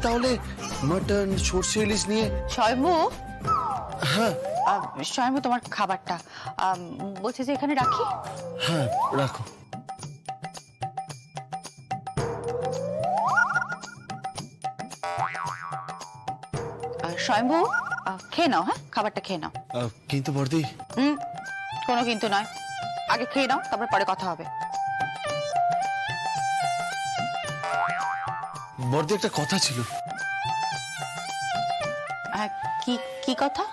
তাহলে মাটন সর্ষে ইলিশ নিয়ে। স্বয়ম্ভু, হ্যাঁ স্বয়ম্ভু তোমার খাবারটা বলছে যে এখানে রাখি। হ্যাঁ রাখো। স্বয়ম্ভু, খেয়ে নাও। হ্যাঁ, খাবারটা খেয়ে নাও। কিন্তু বর্দি। কোনো কিন্তু নয়, আগে খেয়ে নাও, তারপর পরে কথা হবে। বর্দি একটা কথা ছিল। কি কি কথা?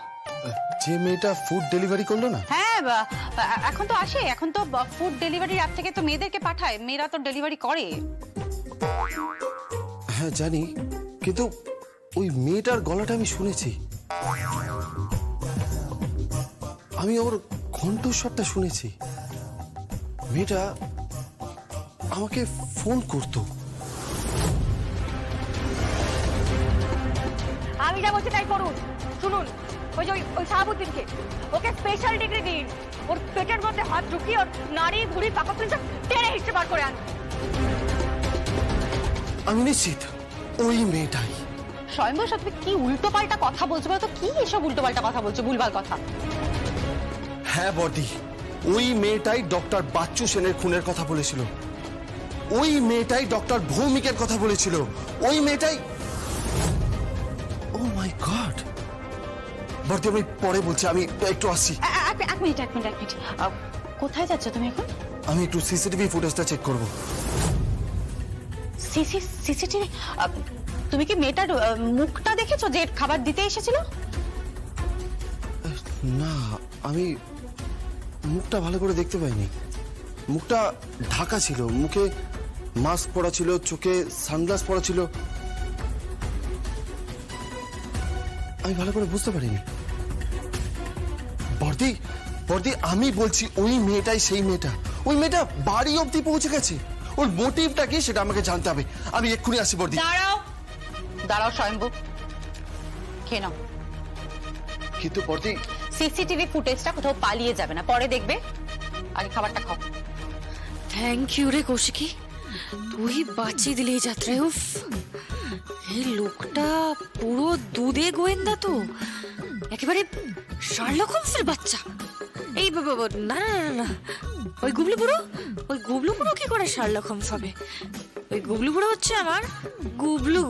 যে মেয়েটা ফুড ডেলিভারি করলো না। হ্যাঁ, এখন তো আসে, এখন তো ফুড ডেলিভারি অ্যাপ থেকে তো মেয়েদেরকে পাঠায়, মেয়েরা তো ডেলিভারি করে। হ্যাঁ জানি, কিন্তু ওই মেয়েটার গলাটা আমি শুনেছি। আমি ওর কণ্ঠস্বরটা শুনেছি। মেয়েটা আমাকে ফোন করতো। আমি যা বলছি তাই করুন। শুনুন, ওই যে ওই শাহাবুদ্দিনকে, ওকে স্পেশাল ডিগ্রি দিন। ওর পেটের মধ্যে হাত ঢুকিয়ে ওর নাড়ি ভুড়ি পাকাতুল সব টেনে হিসেবে বার করে আন। আমি নিশ্চিত ওই মেয়েটাই। স্বয়ম্ভুর সাথে কি উল্টোপাল্টা কথা বলছো? বলো তো, কি এসব উল্টোপাল্টা কথা বলছো, ভুলভাল কথা? হ্যাঁ বর্দি, ওই মেয়েটাই ডক্টর বাচ্চু সেনের খুনের কথা বলেছিল। ওই মেয়েটাই ডক্টর ভৌমিকের কথা বলেছিল। ওই মেয়েটাই। ও মাই গড! বর্দি, আমি পরে বলছি, আমি একটু আসছি। এক মিনিট। কোথায় যাচ্ছ তুমি এখন? আমি একটু সিসিটিভি ফুটেজটা চেক করব। সিসিটিভি? তুমি কি মেয়েটার মুখটা দেখেছো যে খাবার দিতে এসেছিল? না, আমি মুখটা ভালো করে দেখতে পাইনি। মুখটা ঢাকা ছিল, মুখে মাস্ক পরা ছিল, চোখে সানগ্লাস পরা ছিল। আমি ভালো করে বুঝতে পারিনি। বর্দি, আমি বলছি ওই মেয়েটাই সেই মেয়েটা। ওই মেয়েটা বাড়ি অবধি পৌঁছে গেছে। ওর মোটিভটা কি সেটা আমাকে জানতে হবে। আমি এক্ষুনি আসি বর্দি। দাঁড়াও স্বয়ম্ভু, খেয়ে নাও। কিন্তু বর্দি, সিসিটিভি ফুটেজটা কোথাও পালিয়ে যাবে না, পরে দেখবে। আগে খাবারটা খাও। থ্যাংক ইউ রে কৌশিকী, তুই বাঁচিয়ে দিলি এই যাত্রায়। উফ, এই লোকটা পুরো দুধে গোয়েন্দা তো, একেবারে শার্লক হোমসের বাচ্চা। এই না না না, ওই গুবলু বুড়ো কি করে শার্লক হোমস হবে? ওই গুবলু বুড়ো হচ্ছে আমার গুবলু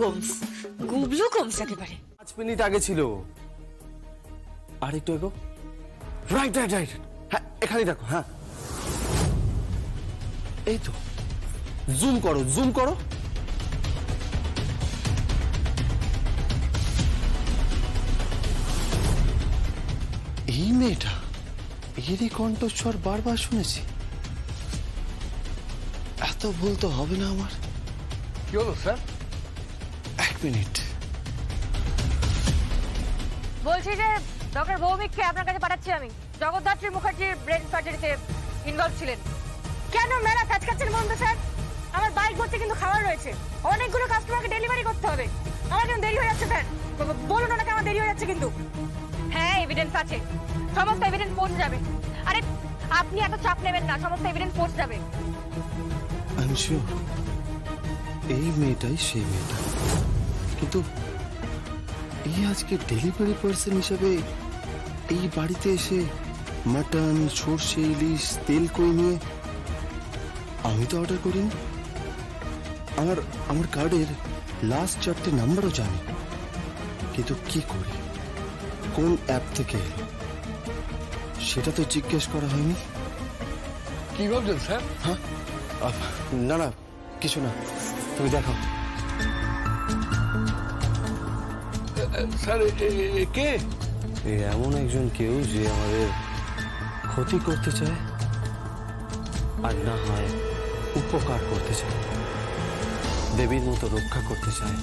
গোমস একেবারে। 5 মিনিট আগে ছিল। আর একটু এগো। রাইট। হ্যাঁ, এখানেই রাখো। হ্যাঁ, এই তো। জুম করো। এই মেয়েটা, এরই কণ্ঠস্বর বারবার শুনেছি। এত ভুল তো হবে না আমার। কি হলো স্যার? 1 মিনিট। বলছি যে ডক্টর ভৌমিককে আপনার কাছে পাঠাচ্ছি আমি। জগদ্ধাত্রী মুখার্জির ব্রেন সার্জারিতে ইনভলভ ছিলেন। কেন মেলা কাজকাচ্ছেন বন্ধু স্যার? আমার বাইক ভর্তি কিন্তু খাবার রয়েছে, অনেকগুলো কাস্টমারকে ডেলিভারি করতে হবে। আমার কেন দেরি হয়ে যাচ্ছে স্যার? বলুন ওনাকে আমার দেরি হয়ে যাচ্ছে কিন্তু। হ্যাঁ, এভিডেন্স আছে, সমস্ত এভিডেন্স পৌঁছে যাবে। আরে আপনি এত চাপ নেবেন না, সমস্ত এভিডেন্স পৌঁছে যাবে। আমি শিওর এই মেয়েটাই সেই মেয়েটা। কিন্তু এই আজকে ডেলিভারি পার্সন হিসাবে এই বাড়িতে এসে মাটন সর্ষে ইলিশ তেল কই নিয়ে আমি তো অর্ডার করিনি। আমার কার্ডের লাস্ট 4টে নাম্বারও জানি, কিন্তু কি করে, কোন অ্যাপ থেকে এলো সেটা তো জিজ্ঞেস করা হয়নি। কি ভাবছেন স্যার? হ্যাঁ, না কিছু না, তুমি দেখো। স্যার কে? এমন একজন কেউ যে আমাদের ক্ষতি করতে চায়, আর না হয় উপকার করতে চায়, দেবীর মতো রক্ষা করতে চায়।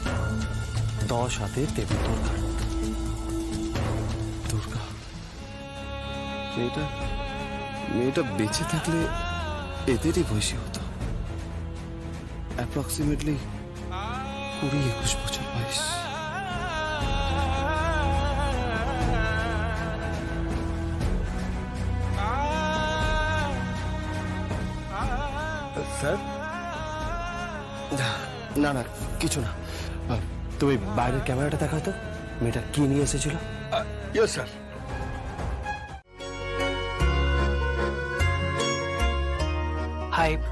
10 হাতে দেবী দুর্গা। মেয়েটা বেঁচে থাকলে এদেরই বয়সী হতো। অ্যাপ্রক্সিমেটলি 20-21 বছর বয়স। স্যার না কিছু না। তুমি বাইরের ক্যামেরাটা দেখাও তো, মেয়েটা কি নিয়ে এসেছিল। Yes sir. Hype.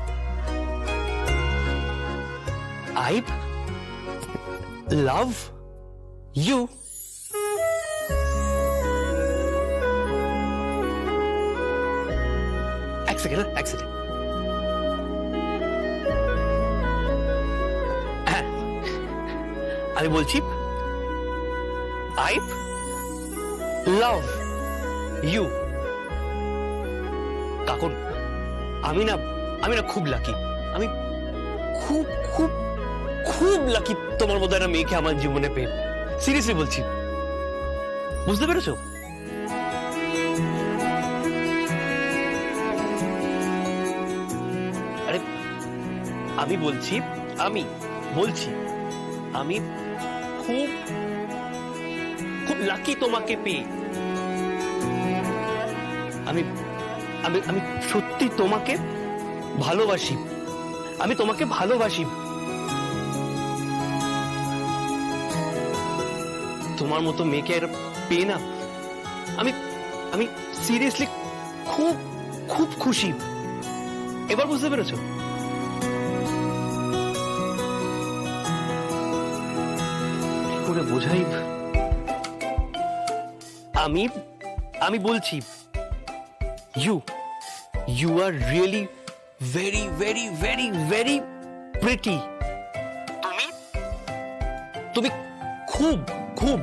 Hype? Love? You? এক সেকেন্ড, এক সেকেন্ড। হ্যাঁ, আমি বলছি Hype? Love? You? কাকুন, আমি না খুব লাকি। আমি খুব খুব খুব লাকি তোমার মতো একটা মেয়েকে আমার জীবনে পেয়ে। সিরিয়াসলি বলছি, বুঝতে পেরেছো? আরে আমি বলছি আমি খুব খুব লাকি তোমাকে পেয়ে। আমি আমি আমি সত্যি তোমাকে ভালোবাসি। আমি তোমাকে ভালোবাসি। তোমার মতো মেয়েকে আর পেয়ে না আমি আমি সিরিয়াসলি খুব খুব খুশি। এবার বুঝতে পেরেছো? কি করে বোঝাই? আমি বলছি you are really very very very very pretty. তুমি খুব খুব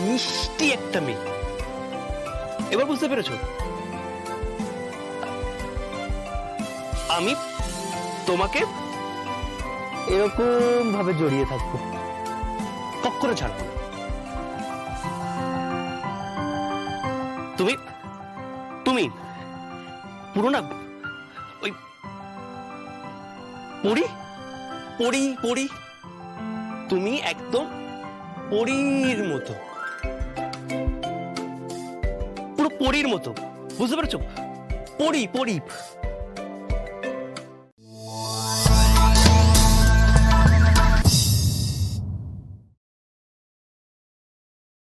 মিষ্টি একটা মেয়ে। এবার বুঝতে পেরেছো? আমি তোমাকে এরকম ভাবে জড়িয়ে থাকবো, কখনো ছাড়বো না। তুমি তুমি পুরো না ওই পড়ি পড়ি পড়ি, তুমি একদম পরীর মতো, পুরো পরীর মতো। বুঝতে পেরেছো? পড়ি পড়ি